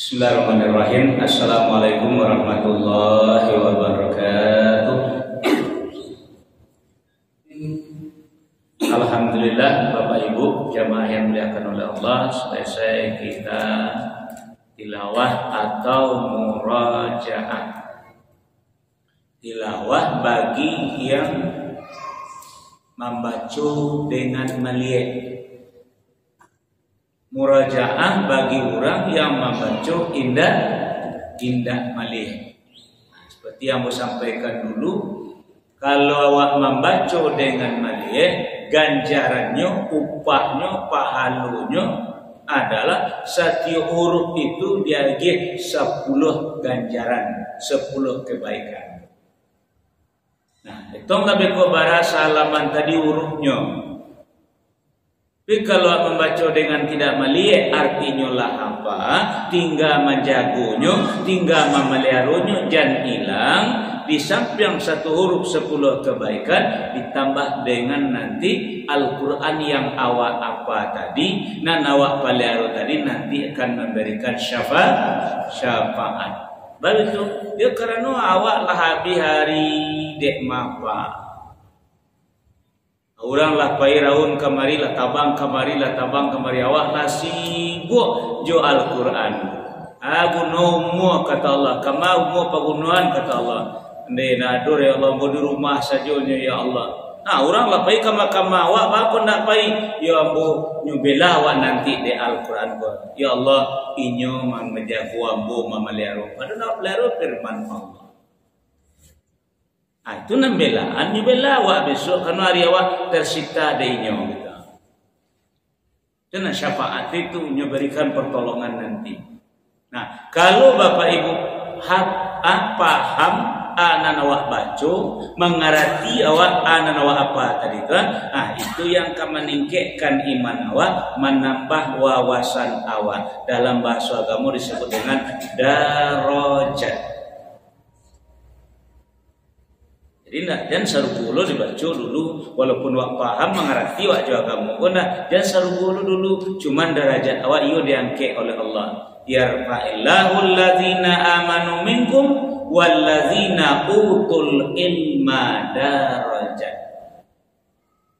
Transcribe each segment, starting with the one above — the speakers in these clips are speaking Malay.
Bismillahirrahmanirrahim. Assalamualaikum warahmatullahi wabarakatuh. Alhamdulillah, Bapak Ibu jamaah yang dimuliakan oleh Allah, selesai kita tilawah atau murajaah. Tilawah bagi yang membaca dengan melihat. Murajaah bagi orang yang membaca indah melihat. Seperti yang saya sampaikan dulu, kalau awak membaca dengan melihat, ganjarannya, upahnya, pahalanya adalah setiap huruf itu dia 10 ganjaran, 10 kebaikan. Nah, itu lebih ke bahasa halaman tadi hurufnya. Tapi kalau membaca dengan tidak melihat, artinya lah apa? Tinggal menjagonya, tinggal memeliharanya, jangan hilang. Di samping satu huruf 10 kebaikan, ditambah dengan nanti Al-Quran yang awak apa tadi, dan awak pelihara tadi nanti akan memberikan syafaat. Baru itu, ya karena awak lah habis hari dek mapa. Orang lah pai raun kamari lah tabang kamari awak lah sibuk jo Al-Quran. Aku nomo kata Allah, kamau mo pagunuan kata Allah. Ndena ador ya Allah, mau di rumah sajonya ya Allah. Nah, orang lah pai kama awak apa ndak pai ya ambo nyubela awak nanti di Al-Quran ko. Ya Allah, inyo mang menjago ambo mamalero. Padahal pelero firman Allah. Nah, itu nambelaan nyubela awak besok karena hari awak tersita deinyo gitu. Dan syafaat itu memberikan pertolongan nanti. Nah, kalau Bapak Ibu paham anan awak baca, mengerti awak anan awak apa tadi kan? Nah, itu yang akan meningkatkan iman awak, menambah wawasan awak. Dalam bahasa agama disebut dengan darajat. Jadi jangan sarukulo dibaca dulu, walaupun wak paham mengerti wak juga kamu. Jangan sarukulo dulu, cuman derajat awak iyo diangkat oleh Allah. Yarfa'illahu alladzina amanu minkum walladzina utul ilma darajat.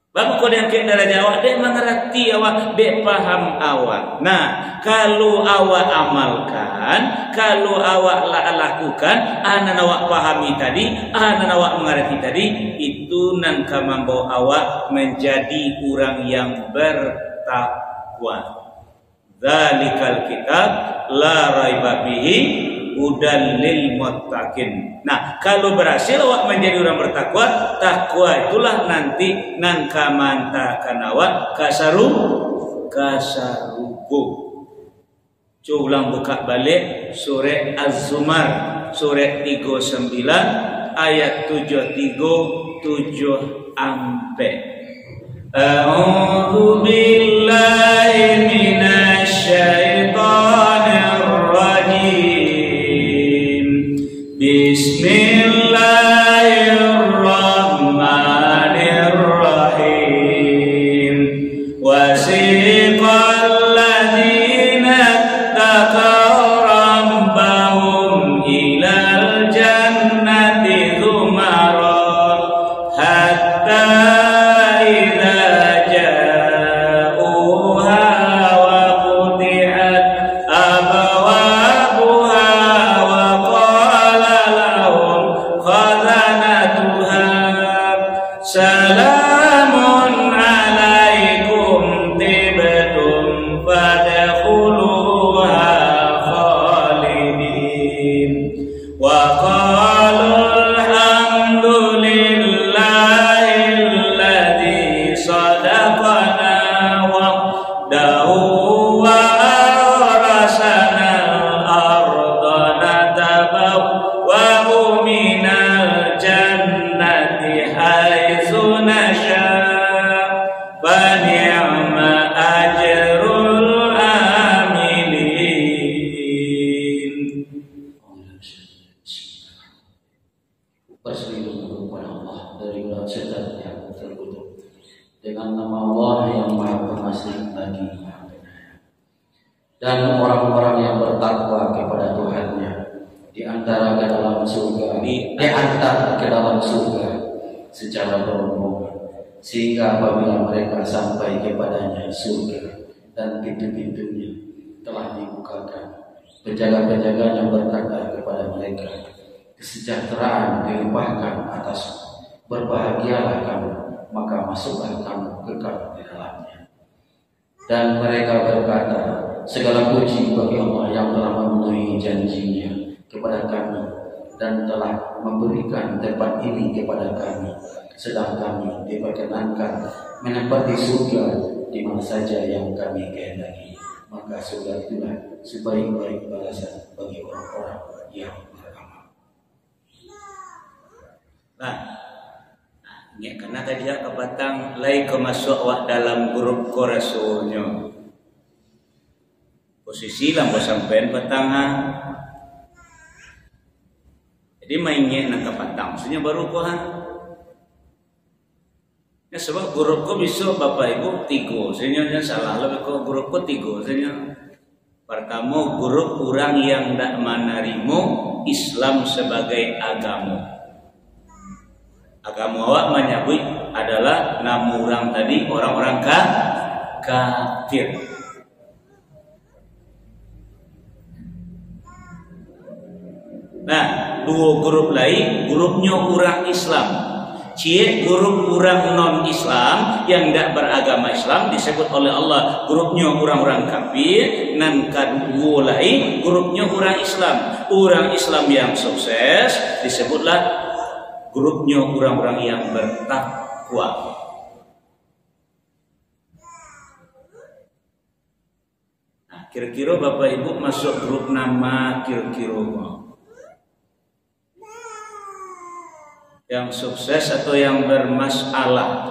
Bapak kau diangkat derajat awak, dia mengerti awak, dia paham awak. Nah, kalau awak amalkan, kalau awak lakukan, anan awak pahami tadi, anan awak mengerti tadi, itu nan membawa awak menjadi orang yang bertakwa. Dzalikal kitab la raiba fihi hudan lil muttaqin. Nah, kalau berhasil awak menjadi orang bertakwa, takwa itulah nanti nan kamantakan awak kasarugo. Coba ulang buka balik surah Az-Zumar surah 39 ayat 73 ampe. A'udzu billahi minasy syaithanir rajim. Bismillahirrahmanirrahim. Wasiqal ladzina taqaw rabbahum ilal jannati zumara hatta idza ja'uha wa futihat abwabuha wa qala lahum khazanatuha salamun alaikum tibtum fadkhuluha khalidin wa qalu alhamdulillahi alladzi sadaqana wa'dahu wa awrasana al-arda natabawwa'u minal jannati haitsu nasha' fa ni'ma ajrul amilin. Berselingkuh kepada Allah dari ulat setan yang terkutuk dengan nama Allah yang Maha Pengasih lagi Maha Penyayang. dan orang-orang yang bertakwa kepada Tuhannya di antara ke dalam surga, secara berombongan, sehingga apabila mereka sampai kepadanya surga dan pintu-pintunya telah dibukakan, penjaga-penjaganya berkata kepada mereka, kesejahteraan dilimpahkan atasmu, berbahagialah kamu, maka masuklah kamu kekal di dalamnya. Dan mereka berkata, segala puji bagi Allah yang telah memenuhi janjinya kepada kami dan telah memberikan tempat ini kepada kami, sedang kami diperkenankan menempati surga di mana saja yang kami kehendaki. Maka surga itulah sebaik-baik balasan bagi orang-orang yang beramal. Nah, ya, karena dia kebatang lai kemasuk awak dalam grup korasulnya. Posisi lampu sampean petanga. Jadi mainnya nak kepatang, maksudnya baru ko ha. Ya sebab grup ko bisa bapak ibu tiga, sebenarnya salah lebih ko grup ko tiga, sebenarnya. Pertama grup orang yang tidak menerima Islam sebagai agama. Agama awak menyebut adalah nama orang tadi orang-orang kafir. Nah, dua grup lain, grupnya orang Islam. Grup orang non-Islam yang tidak beragama Islam disebut oleh Allah grupnya orang-orang kafir. Dan kedua lain, grupnya orang Islam. Orang Islam yang sukses disebutlah grupnya orang-orang yang bertakwa. Nah, kira-kira Bapak Ibu masuk grup nama kira-kira yang sukses atau yang bermasalah?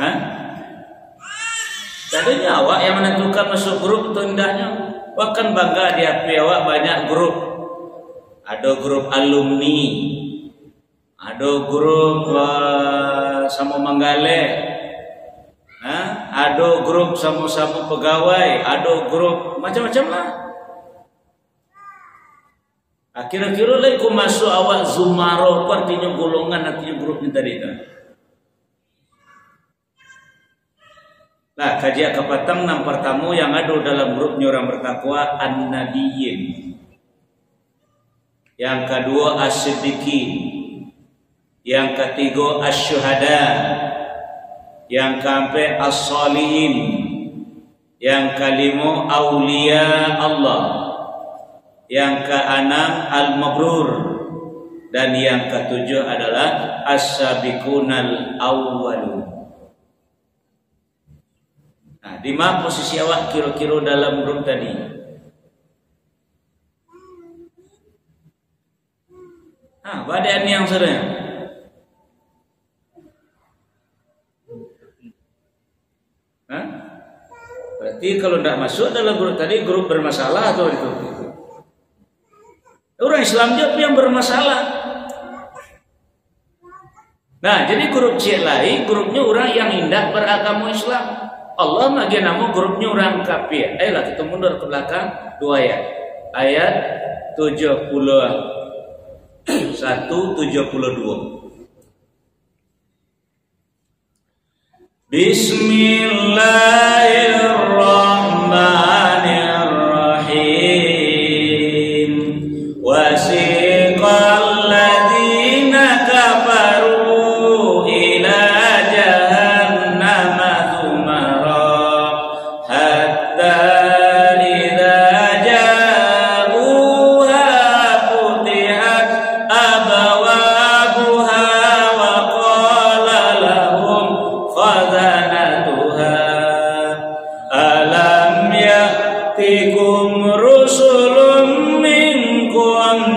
Hah? Tadinya awak yang menentukan masuk grup itu indahnya. Wah kan bangga di HP awak banyak grup. Ada grup alumni, ada grup sama Manggale, ada grup sama-sama pegawai, ada grup macam-macam lah. Kira-kira lagi ku masuk awak Zumaro, artinya golongan, artinya grupnya tadi kan. Nah, kajian kepatang yang pertama yang ada dalam grupnya orang bertakwa An-Nabiyyin. Yang kedua As-Siddiqin. Yang ketiga Asy-Syuhada. Yang keempat As-Shalihin. Yang kelima Aulia Allah. Yang keenam Al-Mabrur. Dan yang ketujuh adalah As-Sabiqunal Awwalun. Nah, di mana posisi awak kira-kira dalam grup tadi? Nah, badan yang sering. Hah? Berarti kalau tidak masuk dalam grup tadi, grup bermasalah atau itu? Orang Islam juga yang bermasalah. Nah, jadi grup C lain, grupnya orang yang hendak beragama Islam. Allah bagi nama grupnya orang kafir. Ayolah kita mundur ke belakang 2 ayat. Ayat 71 72. Bismillahirrahmanirrahim. Wasiqal ladzina kafaru ila jahannama zumara hatta idza ja'uha futihat abwabuha wa qala lahum khazanatuha alam ya'tikum rusulun minkum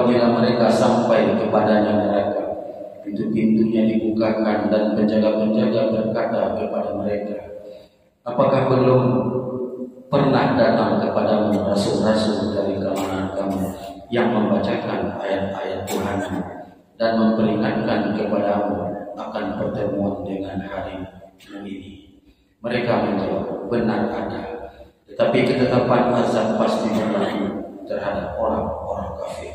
apabila mereka sampai kepadanya neraka, pintu-pintunya dibukakan dan penjaga-penjaga berkata kepada mereka, apakah belum pernah datang kepadamu rasul-rasul dari kalangan kamu yang membacakan ayat-ayat Tuhanmu dan memperingatkan kepadamu akan pertemuan dengan hari ini? Mereka menjawab, benar ada, tetapi ketetapan azab pasti berlaku terhadap orang-orang kafir.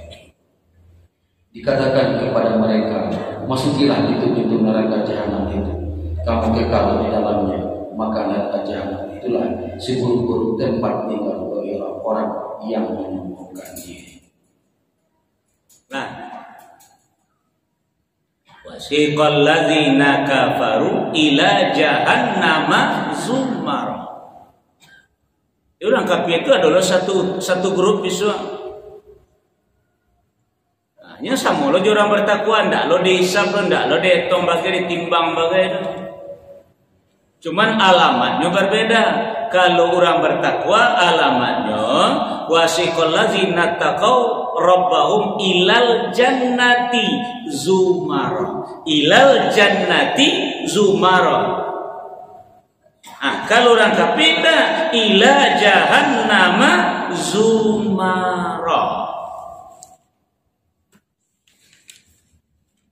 Dikatakan kepada mereka, masukilah pintu-pintu neraka jahanam itu, kamu kekal di dalamnya, maka neraka jahanam itulah seburuk-buruk tempat tinggal bagi orang yang menyombongkan diri. Nah, wasiqal ladzina kafaru ila jahannama zumar. Orang kafir itu adalah satu grup Islam. Hanya sama lo orang bertakwa, ndak lo dihisab, ndak lo dihitung bagai ditimbang bagai. Cuman alamatnya berbeda. Kalau orang bertakwa alamatnya wasiqal ladzina taqaw rabbahum ilal jannati zumara. Ilal jannati zumara. Kalau orang kafir ila jahannama zumara.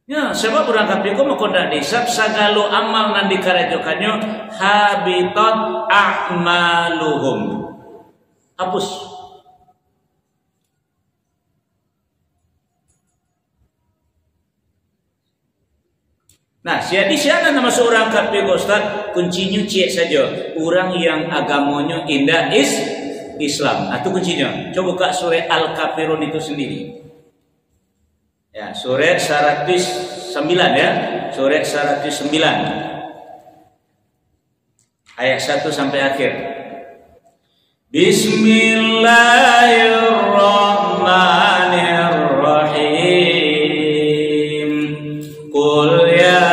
Ya, sebab orang kafir ko makoda disab sagalo amal nan dikarajokannya habitat a'maluhum. Hapus. Nah, jadi siapa nama seorang kafir Ustaz? Kuncinya cek saja. Orang yang agamanya indah Islam. Itu kuncinya. Coba buka surah Al-Kafirun itu sendiri. Ya, surah 109 ya. Surah 109. Ayat 1 sampai akhir. Bismillahirrahmanirrahim. Qul ya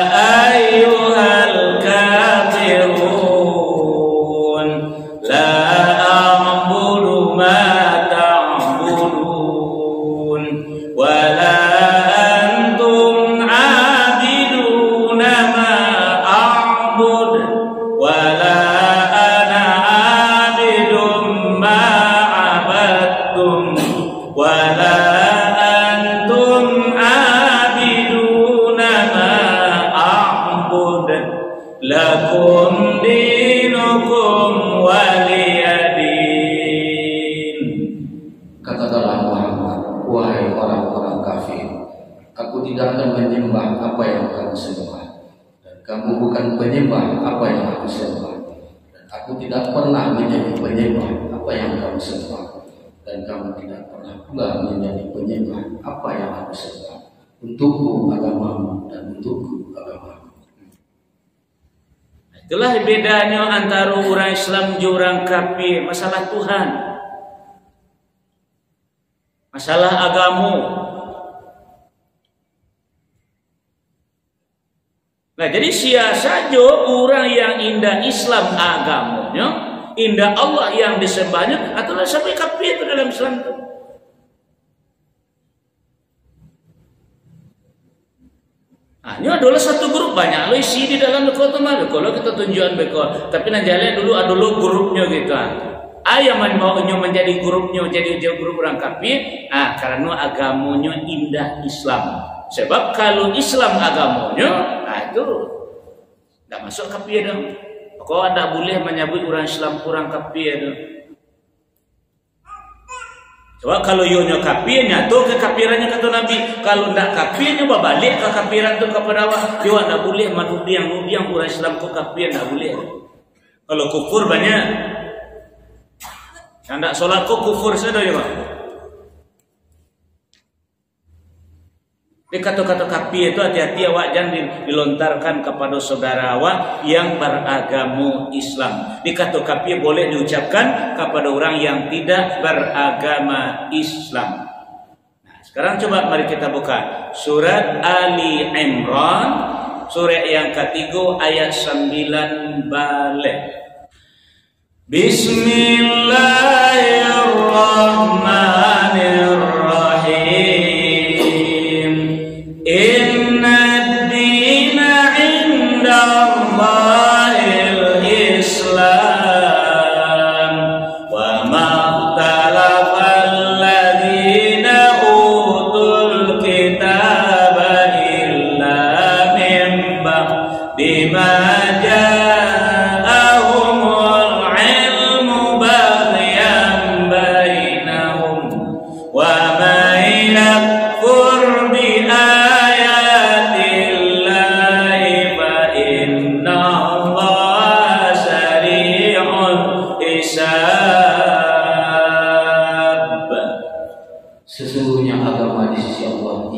ayyuhal kafirun la a'budu ma ta'budun wa la antum 'abiduna ma a'bud wa la ana 'abidum ma 'abadtum wa la lakum dinukum waliyadin. Katakanlah Muhammad, wahai orang-orang kafir, aku tidak akan menyembah apa yang kamu sembah, dan kamu bukan penyembah apa yang aku sembah, dan aku tidak pernah menjadi penyembah apa yang kamu sembah, dan kamu tidak pernah pula menjadi penyembah apa yang aku sembah. Untukku agamamu dan untukku agamamu. Itulah bedanya antara orang Islam dan orang kafir. Masalah Tuhan, masalah agama. Nah, jadi sia saja orang yang indah Islam agamanya, indah Allah yang disembahnya, atau sampai kafir itu dalam Islam itu. Ini adalah satu grup, banyak lo isi di dalam kota malu. Kalau kita tunjukan beko, tapi nanti dulu adalah grupnya gitu. Yang maunya menjadi grupnya, jadi grup orang kafir. Karena agamanya indah Islam. Sebab kalau Islam agamanya, itu tidak masuk kafir dong. Kau tidak boleh menyebut orang Islam orang kafir dong. Coba kalau yonya kafirnya tuh kekafirannya kata Nabi, kalau ndak kafirnya balik ke kafiran tuh kepada Allah. Yo ndak boleh menudiang orang Islam kok kafir, ndak boleh. Kalau kufur banyak. Yang ndak sholat kok kufur saja ya, Pak. Di kata-kata kafir itu hati-hati awak jangan dilontarkan kepada saudara awak yang beragama Islam. Di kata kafir boleh diucapkan kepada orang yang tidak beragama Islam. Nah, sekarang coba mari kita buka surat Ali Imran, surat yang ketiga ayat 9 balik. Bismillahirrahmanirrahim.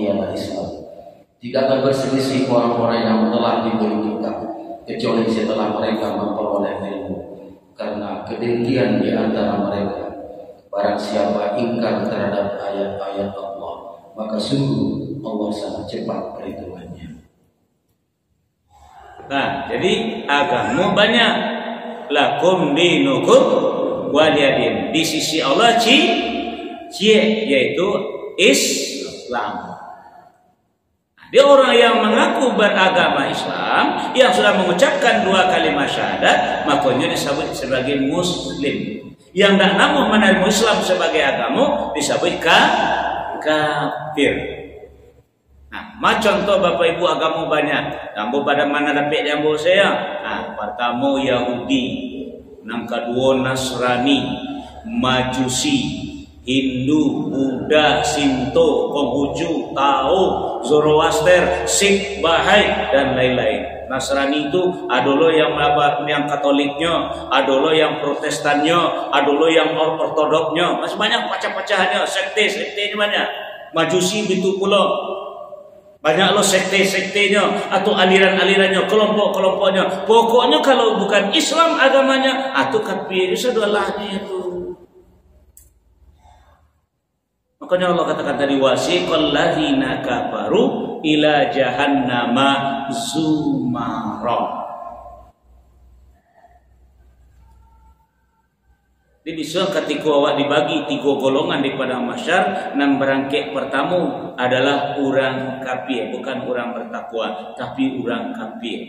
ialah Islam. Tidak akan berselisih orang-orang yang telah diberi kitab kecuali setelah mereka memperoleh ilmu, karena kedengkian di antara mereka. Barang siapa ingkar terhadap ayat-ayat Allah, maka sungguh Allah sangat cepat perhitungannya. Nah, jadi agama banyak. Lakum dinukum waliyadin. Di sisi Allah yaitu Islam. Dia orang yang mengaku beragama Islam, yang sudah mengucapkan 2 kalimat syahadat, makanya disebut sebagai Muslim. Yang tidak namun menerima Islam sebagai agama disebut kafir. Nah, contoh Bapak Ibu agama banyak. Jambu pada mana dapat jambu saya? Nah, pertama Yahudi, yang kedua Nasrani, Majusi, Hindu, Buddha, Sinto, Konghucu, Tao, Zoroaster, Sikh, Bahai, dan lain-lain. Nasrani itu adalah yang Katoliknya, adalah yang Protestannya, adalah yang Ortodoknya. Masih banyak pecah-pecahannya, sekte-sektenya banyak. Majusi itu pula banyak lo sekte-sektenya atau aliran-alirannya, kelompok-kelompoknya. Pokoknya kalau bukan Islam agamanya, atau kafir, itu adalah itu. Makanya Allah katakan tadi, wasiqal ladzina kafaru ila jahannama zumara. Jadi bisa ketika awak dibagi 3 golongan di padang mahsyar, nan berangkek pertama adalah orang kafir, bukan orang bertakwa, tapi orang kafir.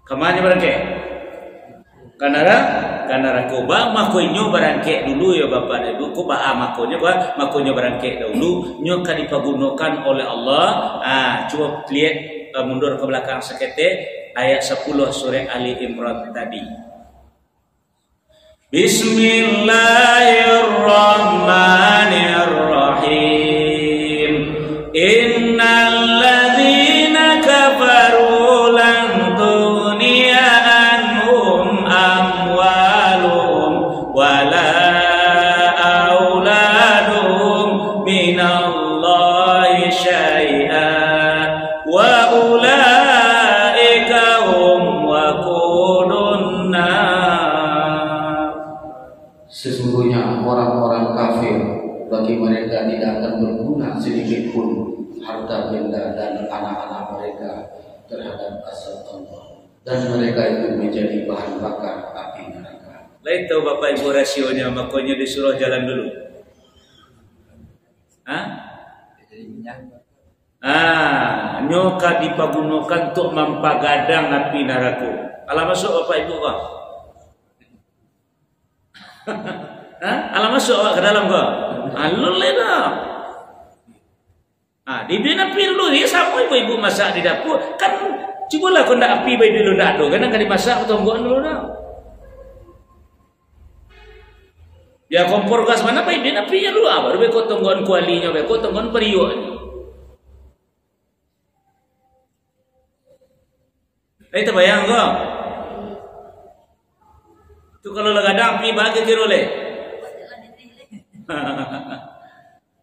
Kemana berangkek? Karena koba makonyo berangkek dulu ya Bapak dan Ibu. Koba makonyo berangkek dulu. Nyoka dipagunakan oleh Allah. Coba lihat mundur ke belakang sekete ayat 10 surah Ali Imran tadi. Bismillahirrahmanirrahim. Innal ladzina kafaru lan tughniya anhum amwaluhum wala auladuhum minallahi syai'an wa ulaika hum waqudun nar. Sesungguhnya orang-orang kafir, bagi mereka tidak akan berguna sedikit pun harta benda dan anak-anak mereka terhadap asal Allah, dan mereka itu menjadi bahan bakar api neraka. Lain tahu Bapak Ibu rasionya, makanya disuruh jalan dulu. Nyoka dipagunakan untuk mempagadang api neraka. Alah masuk Bapak Ibu kok? Alah masuk ke dalam kok? Alul dah. Dibikin api dulu, dia sama ibu-ibu masak di dapur. Kan cubalah kau nak api bayi dulu dah tu. Kadang kan dimasak tonggoan dulu dah. Ya kompor gas mana bayi dia apinya dulu. Baru bayi kau tonggoan kualinya, bayi kau tonggoan periuk ni. Itu bayang kau. Tu kalau lagadang api bagi kirole.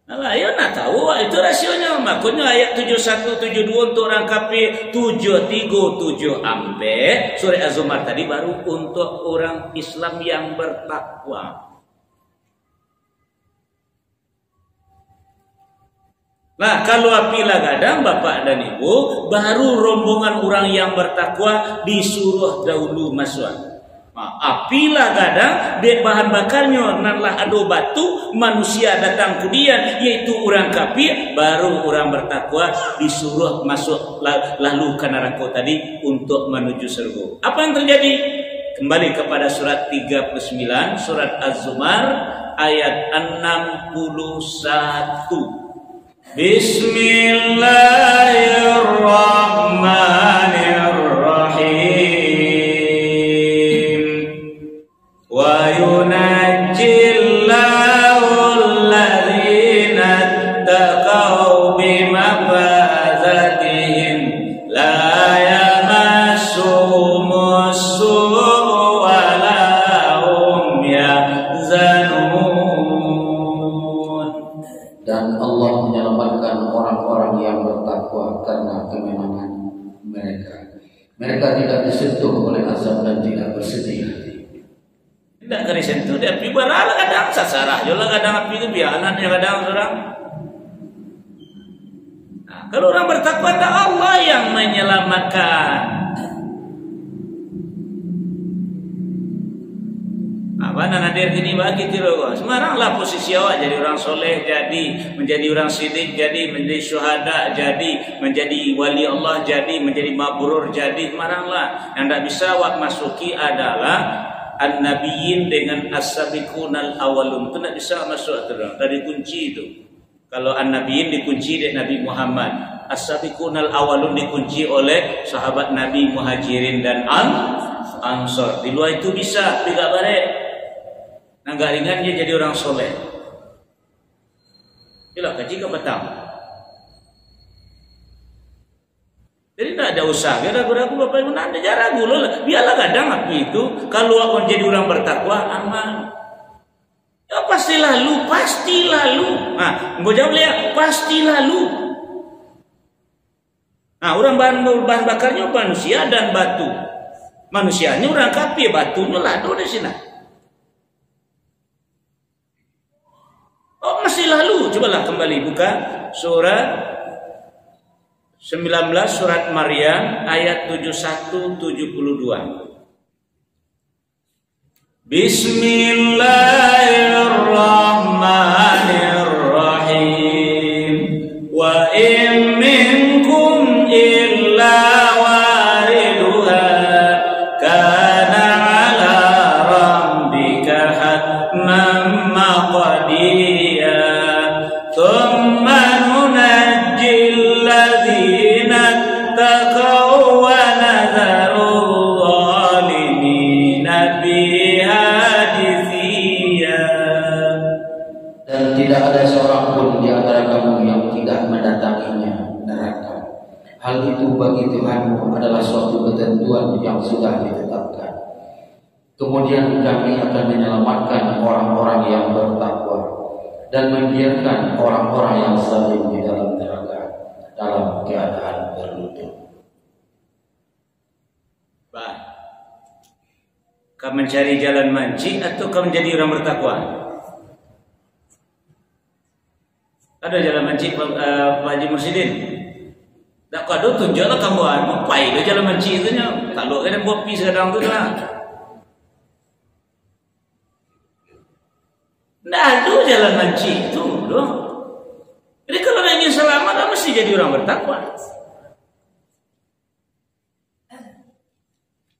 Alah, ya nak tahu itu rasionya. Makanya ayat 71 72 untuk orang kafir, 73 7 ampe surah Az-Zumar tadi baru untuk orang Islam yang bertakwa. Nah, kalau api lagadang Bapak dan Ibu, baru rombongan orang yang bertakwa disuruh dahulu masuk. Api lagadang dek bahan bakarnya nanlah ado batu, manusia datang kemudian yaitu orang kafir, baru orang bertakwa disuruh masuk lalu ke neraka tadi untuk menuju surga. Apa yang terjadi? Kembali kepada surat 39 surat Az-Zumar ayat 61. Bismillahirrahmanirrahim. Wa yunajjillahul ladzina taqaw bimafazatihim la yamassuhumus su'u wa la hum yahzanun. dan Allah menyelamatkan orang-orang yang bertakwa karena kemenangan mereka. Mereka tidak disentuh oleh azab dan tidak bersedih hati. Tidak disentuh dia api barala kadang sasarah, jola kadang api itu biaran ya kadang orang. Nah, kalau orang bertakwa tak Allah yang menyelamatkan. Mana nadir ini bagi tiru semaranglah posisi awak jadi orang soleh, jadi menjadi orang sidik, jadi menjadi syuhada, jadi menjadi wali Allah, jadi menjadi mabrur, jadi semaranglah. Yang tidak bisa awak masuki adalah an-nabiyyin dengan as-sabiqunal awalun, itu tidak bisa masuk dari kunci itu. Kalau an-nabiyyin dikunci dari Nabi Muhammad, as-sabiqunal awalun dikunci oleh sahabat Nabi Muhajirin dan Ansor. Di luar itu bisa tidak barek. Nah, gak ringan dia jadi orang soleh. Bila kaji ke petang. Jadi tidak ada usaha. Dia ragu-ragu Bapak Ibu, nanti jangan ragu loh. Biarlah kadang api itu. Kalau akan jadi orang bertakwa, aman. Ya pasti lalu, pasti lalu. Nah, mau jawab ya, pasti lalu. Nah, orang bahan bakarnya manusia dan batu. Manusianya orang kafir, batunya lado di sini. Oh masih lalu, cobalah kembali buka surat 19 surat Maryam ayat 71-72. Bismillahirrahmanirrahim. Wa in minkum illa wariduha kana ala rabbika hatman maqdiya. ثم ننجي الذين اتقوا ونذر الظالمين فيها جثيا. Dan tidak ada seorang pun di antara kamu yang tidak mendatanginya neraka. Hal itu bagi Tuhanmu adalah suatu ketentuan yang sudah ditetapkan. Kemudian kami akan menyelamatkan orang-orang yang bertakwa dan membiarkan orang-orang yang zalim di dalam neraka dalam keadaan berlutut. Baik. Kau mencari jalan manci atau kau menjadi orang bertakwa? Ada jalan manci Pak Haji Mursidin? Tak kau tunjuklah kamu apa itu jalan manci itu nya. Kalau ada kopi sekarang tu lah. Tidak ada jalan manci itu loh. Jadi kalau ingin selamat, mesti jadi orang bertakwa.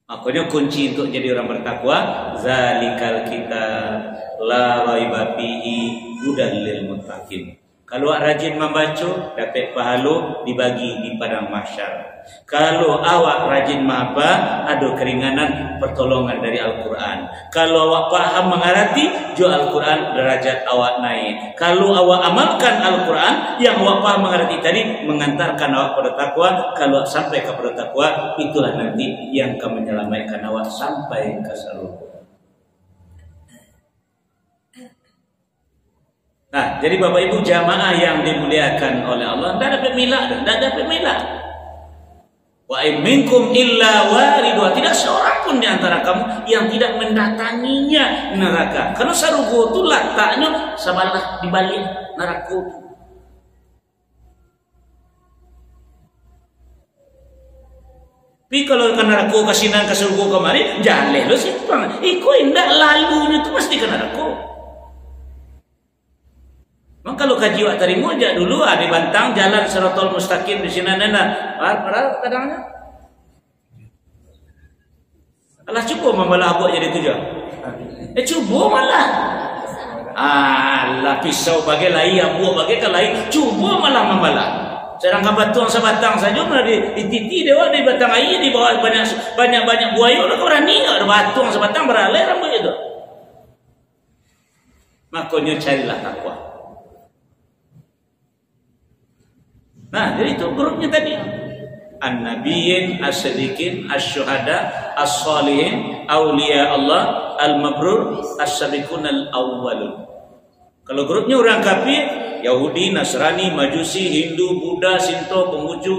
Makanya kunci untuk jadi orang bertakwa, zalikal kitab la raiba fihi hudal lil muttaqin. Kalau awak rajin membaca, dapat pahala dibagi di padang mahsyar. Kalau awak rajin maba, ada keringanan pertolongan dari Al-Quran. Kalau awak paham mengarti, jo Al-Quran derajat awak naik. Kalau awak amalkan Al-Quran, yang awak paham mengarti tadi, mengantarkan awak pada takwa. Kalau sampai kepada takwa, itulah nanti yang akan menyelamatkan awak sampai ke surga. Nah, jadi Bapak Ibu jamaah yang dimuliakan oleh Allah, tidak ada pemilah, tidak ada pemilah. Wa minkum illa waridha, tidak seorang pun di antara kamu yang tidak mendatanginya neraka. Karena sarugo itu letaknya sabalah di balik neraka itu. Tapi kalau ke neraka kasinan ke surga kemari, jangan lo simpang. Iko indah lalunya itu pasti ke neraka. Maka kalau kaji wak terima aja dulu di Bantang jalan Siratal Mustaqim di sini nana. Padahal kadangnya. Allah cuba membalah abuk jadi tujuh. Cuba malah. Allah pisau bagai lai abuk bagai ke lai. Cuba malah membalah. Sedangkan batuang sebatang saja pernah di titi dewa di batang air di bawah banyak buaya orang berani ada batuang sebatang beralai rambut itu. Makanya carilah takwa. Nah, jadi itu grupnya tadi. An-nabiyyin, as-siddiqin, asy-syuhada, as-shalihin, auliya Allah, al-mabrur, as-sabiqunal awwalun. Kalau grupnya orang kafir, Yahudi, Nasrani, Majusi, Hindu, Buddha, Sinto, Konghucu,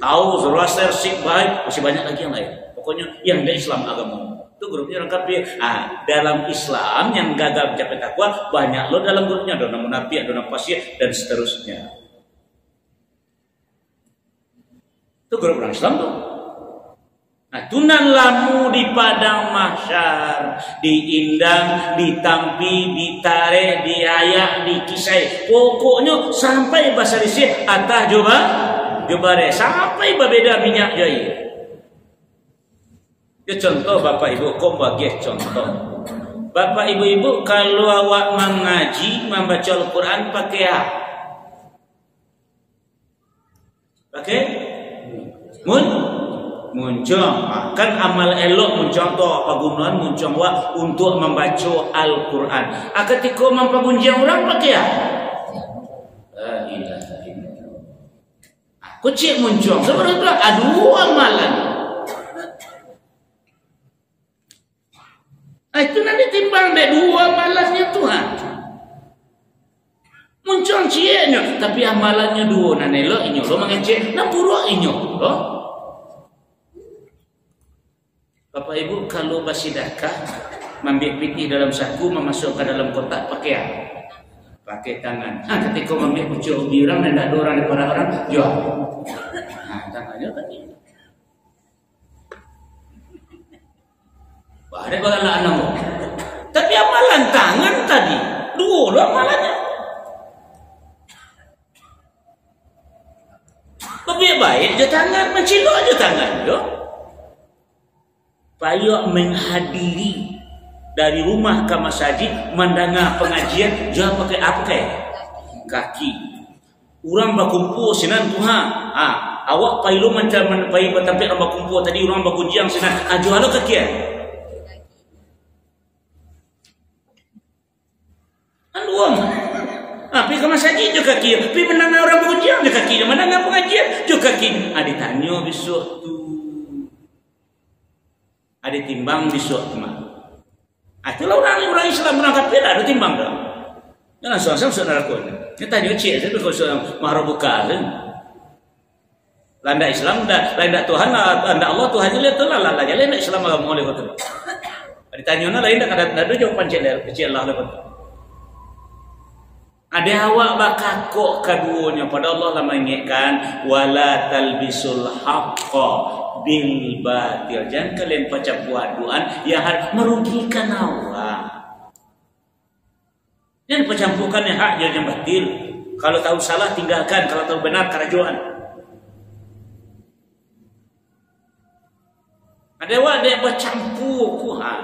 Tao, Zoroaster, Sikh, Bahai, masih banyak lagi yang lain. Pokoknya yang dari Islam agama. Itu grupnya lengkap dia. Dalam Islam yang gagal mencapai takwa banyak loh dalam grupnya. Ada orang munafik, ada orang fasik dan seterusnya. Itu grup orang Islam tuh. Nah, tunan lamu di padang mahsyar, diindang, ditampi, ditarik, diayak, dikisai. Pokoknya sampai bahasa disih atah jobare sampai berbeda minyak jai. Ya contoh Bapak Ibu, kau bagi contoh. Bapak Ibu kalau awak mengaji, membaca Al-Quran pakai apa? Pakai muncung. Kan amal elok muncung tu pagunuan muncung wa untuk membaca Al-Quran. Ketika mempergunjing orang pakai apa? La ilaha illallah. Kucik muncung sebenarnya aduh amalan. Itu nanti timbang deh dua malasnya Tuhan. Muncul cieknya, tapi amalannya dua. Nane lo inyo lo mengecek, na pura inyo lo. Bapak Ibu kalau bersedekah, ambil piti dalam saku, memasukkan dalam kotak pakai apa? Pakai tangan. Ketika ambil pucuk ubi orang dan ada orang daripada orang, jual. Tangannya tadi. Ada bagaimana anakmu? Tapi amalan tangan tadi dua loh amalannya. Lebih baik je tangan, mencilok je tangan yo. Payah menghadiri dari rumah ke masjid, mendengar pengajian, jangan pakai apa kayak kaki. Orang berkumpul sinan Tuhan. Awak payah macam payah bertampil orang berkumpul tadi orang berkunjung sinan. Jual kaki. Uang. Pergi ke masjid juga kaki. Pergi mendengar orang pengajian juga kaki. Mendengar pengajian juga kaki. Ditanya besok tu. Ada timbang besok tu mah. Itulah orang Islam orang kafir ada timbang dah. Jangan soal saudara kau. Kita tanya cik saya tu kalau mahar buka tu. Landa Islam dah, landa Tuhan, landa Allah Tuhan je tu lah. Landa je landa Islam agama oleh kau tu. Ditanya na lain dah kada jawapan cik Allah lepas tu. Ada awak bakakok keduanya pada Allah lah mengingatkan wala talbisul haqqa bil batil. Jangan kalian baca buat-buat yang merugikan awak. Jangan percampurkan yang hak yang batil. Kalau tahu salah tinggalkan, kalau tahu benar kerajuan. Ada awak dia bercampur kuhan.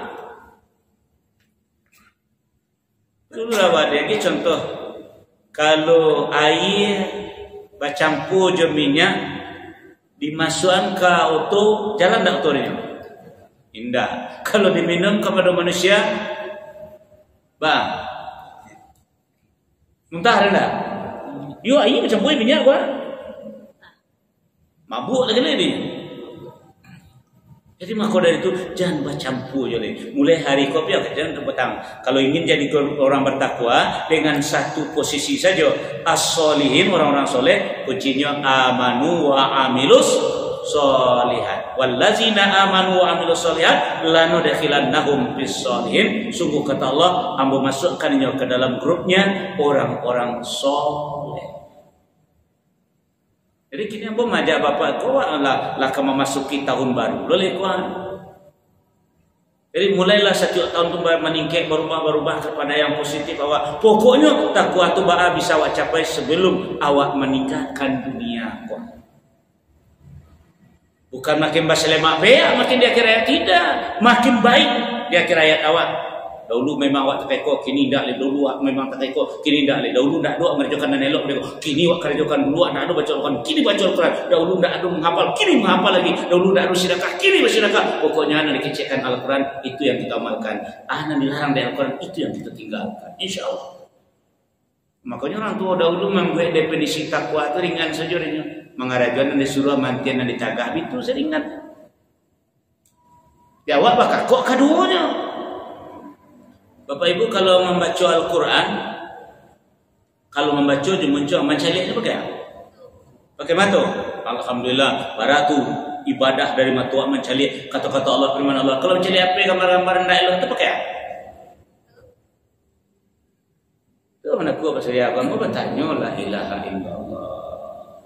Itulah awak dia ni contoh. Kalau air bercampur je minyak dimasukkan ke auto, jalan tak auto ni? Indah. Kalau diminum kepada manusia, bang, muntah dah. Yo air bercampur minyak gua, mabuk lagi ni. Jadi maka dari itu jangan bercampur je. Mulai hari kopi jangan petang. Kalau ingin jadi orang bertakwa dengan satu posisi saja, as-solihin orang-orang soleh, kuncinya amanu wa amilus solihat. Wallazina amanu wa amilus solihat lanudkhilannahum fis solihin. Sungguh kata Allah, hamba masukkannya ke dalam grupnya orang-orang soleh. Jadi kini apa majak bapak kau lah kamu memasuki tahun baru. Boleh kuan. Jadi mulailah setiap tahun tu meningkat berubah kepada yang positif awak. Pokoknya takwa tu bisa awak capai sebelum awak meninggalkan dunia kau. Bukan makin baselemak beak makin di akhir hayat, tidak. Makin baik di akhir hayat awak. Dahulu memang awak terteko, kini dah le. Dahulu awak memang terteko, kini dah le. Dahulu dak doa mengerjakan dan elok mereka. Kini awak kerjakan dulu dak ada baca Al-Quran, kini baca Al-Quran. Dahulu dak ada menghafal, kini menghafal lagi. Dahulu dak ada sedekah, kini bersedekah. Pokoknya ana dikecekkan Al-Quran, itu yang kita amalkan. Ana dilarang dari Al-Quran, itu yang kita tinggalkan. Insyaallah. Makanya orang tua dahulu membuat definisi takwa itu ringan saja ringan. Mengarajan dan disuruh mantian dan ditagah itu seringan. Ya awak bakal kok keduanya. Bapak Ibu kalau membaca Al-Quran Kalau membaca muncul mencalik itu pakai matu. Alhamdulillah, baratu ibadah dari matua mencalik kata-kata Allah, firman Allah. Kalau mencalik apa gambar-gambar ndak elok itu pakai itu mana gua pasal dia kamu bertanya la ilaha illallah.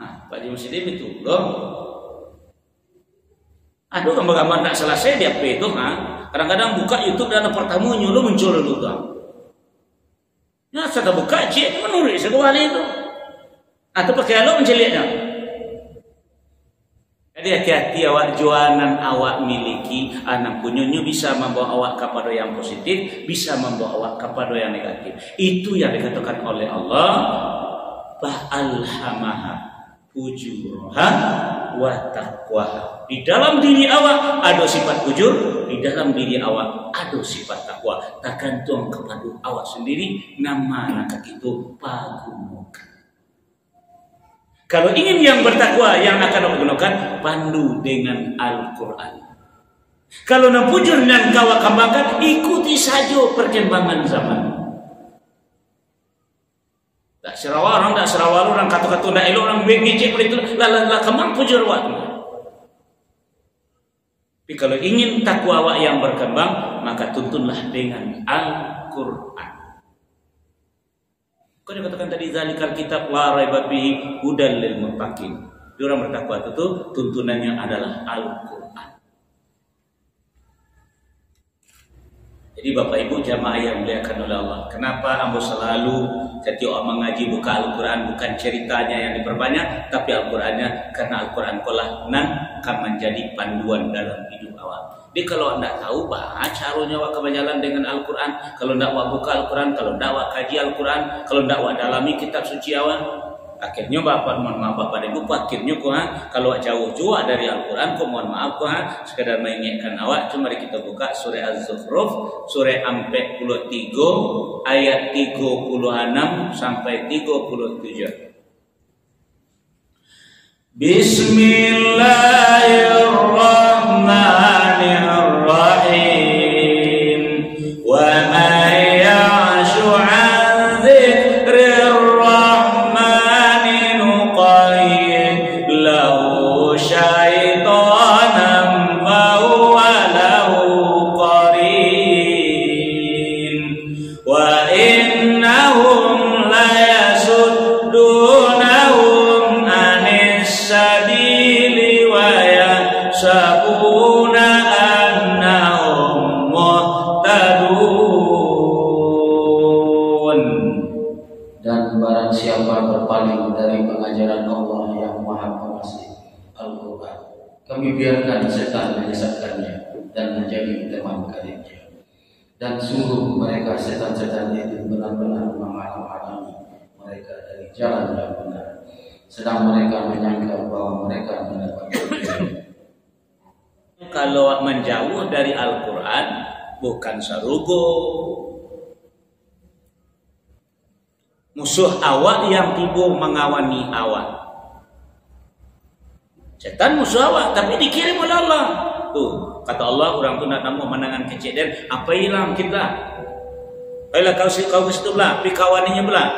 Pak Haji Muslim itu loh. Aduh, gambar-gambar tak selesai dia apa itu, kadang-kadang buka YouTube dan pertama nyuruh muncul dulu tuh. Ya, saya buka cek menulis sekali itu. Atau pakai lo menceliknya. Jadi hati-hati awak jualan awak miliki anak punyanya bisa membawa awak kepada yang positif, bisa membawa awak kepada yang negatif. Itu yang dikatakan oleh Allah, fa'alhamaha fujuraha wa taqwaha. Di dalam diri awak ada sifat fujur, di dalam diri awak ada sifat takwa. Tergantung kepada awak sendiri nama nak itu pagunukan. Kalau ingin yang bertakwa, yang akan menggunakan pandu dengan Al-Quran. Kalau nak fujur dan kawak kembangkan, ikuti saja perkembangan zaman. Tak serawar orang kata-kata tak elok orang ngecek pada itu lah kembang fujur waktu. Tapi kalau ingin takwa awak yang berkembang, maka tuntunlah dengan Al-Quran. Kau dikatakan tadi zalikal kitab la raiba fihi hudal lil muttaqin. Orang bertakwa itu tuntunannya adalah Al-Quran. Jadi Bapak Ibu jamaah yang dimuliakan oleh Allah, kenapa ambo selalu setiap orang mengaji buka Al-Quran bukan ceritanya yang diperbanyak, tapi Al-Qurannya, karena Al-Quran kolah nan akan menjadi panduan dalam hidup awak. Jadi kalau anda tahu baca caranya awak berjalan dengan Al-Quran, kalau anda awak buka Al-Quran, kalau anda awak kaji Al-Quran, kalau anda awak dalami kitab suci awak, akhirnya bapak mohon maaf bapak dan ibu, akhirnya kalau jauh jua dari Al-Quran, mohon maaf sekadar mengingatkan awak, cuma kita buka surah Az-Zukhruf, surah 43 ayat 36 sampai 37. Bismillahirrahmanirrahim. Wa man ya'shu 'an dzikrir rahmani nuqayyid lahu syaitanan fahuwa lahu qarin wa innahum la yasuddunahum anis sabili wa yahsabuna annahum muhtadun. Dan barang siapa berpaling dari pengajaran Allah yang Maha Pengasih, Al-Quran, kami biarkan setan menyesatkannya dan menjadi teman karibnya. Dan suruh mereka setan-setan itu benar-benar menghalang-halangi mereka dari jalan yang benar, sedang mereka menyangka bahwa mereka mendapat kebenaran. Kalau menjauh dari Al-Quran bukan sarugo. Musuh awak yang tiba mengawani awak. Setan musuh awak tapi dikirim oleh Allah. Tuh, kata Allah orang tu nak namu menangan kecil dan apa hilang kita. Baiklah kau ke situ belah, pi kawaninya belah.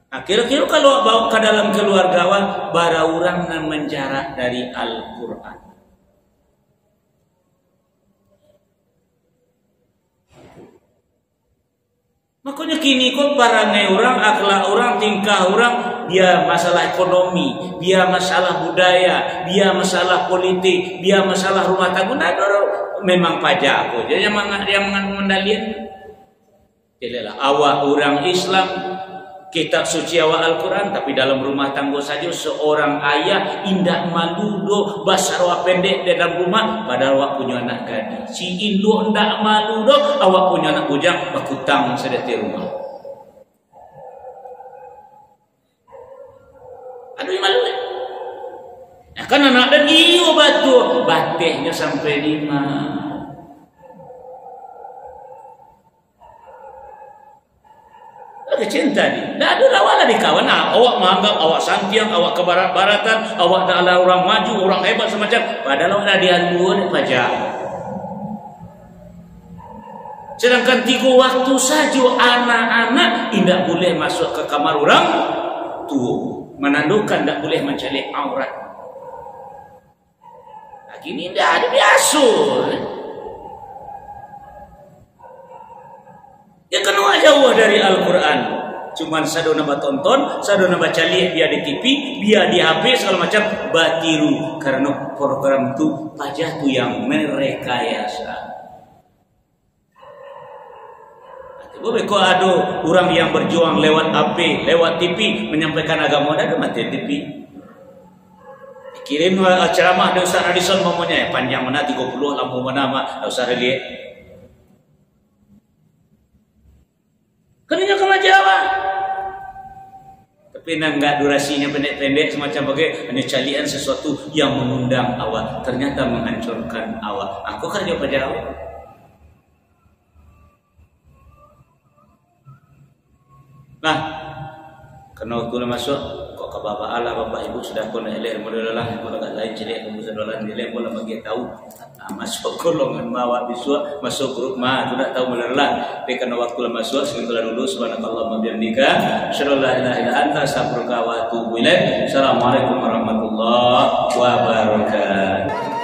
Nah, kira-kira kalau bawa ke dalam keluarga awak, bara orang yang menjarak dari Al-Quran. Makanya kini kok parangai orang, akhlak orang, tingkah orang, dia masalah ekonomi, dia masalah budaya, dia masalah politik, dia masalah rumah tangga. Nah, memang pajak aku. Jadi yang mengandalkan. Jadilah awak orang Islam, kitab suci awak Al-Quran, tapi dalam rumah tangga saja seorang ayah indah malu do basar awak pendek di dalam rumah, padahal awak punya anak gadis. Si induk ndak malu do awak punya anak bujang bakutang sedeti rumah. Aduh malu. Nah, kan anak dan iyo batu batehnya sampai 5. Cinta ni, dah ada lawan di kawan. Awak menganggap awak santiang, awak ke barat-baratan, awak adalah orang maju, orang hebat semacam. Padahal awak dah diandu ni pajak. Sedangkan 3 waktu saja anak-anak tidak boleh masuk ke kamar orang tua. Menandakan tidak boleh mencari aurat. Nah, gini tidak ada biasa. Ya kena jauh dari Al-Quran. Cuman sado nama tonton, sado nama cali biar di TV, biar di HP segala macam batiru karena program itu pajak tu yang merekayasa. Boleh kau ada orang yang berjuang lewat HP, lewat TV menyampaikan agama dan mati TV. Kirim ceramah dari Ustaz Radisson mamanya panjang mana 30 lampu mana mah Ustaz lihat. Kenanya kena Jawa. Tapi enggak durasinya pendek-pendek semacam bagai hanya calian sesuatu yang mengundang awak ternyata menghancurkan awak. Aku kerja apa Jawa? Nah, kena waktu masuk kok ke bapak Allah, bapak ibu sudah pun elek modal lah, modal lain jadi kamu sedolan elek pun bagi tahu. Masuk golongan mawak biswa, masuk grup mah tidak tahu modal lah. Tapi kena waktu masuk sebentar dulu subhanakallah wa bihamdika, asyhadu an la ilaha illa anta, astaghfiruka wa atubu ilaik. Assalamualaikum warahmatullahi wabarakatuh.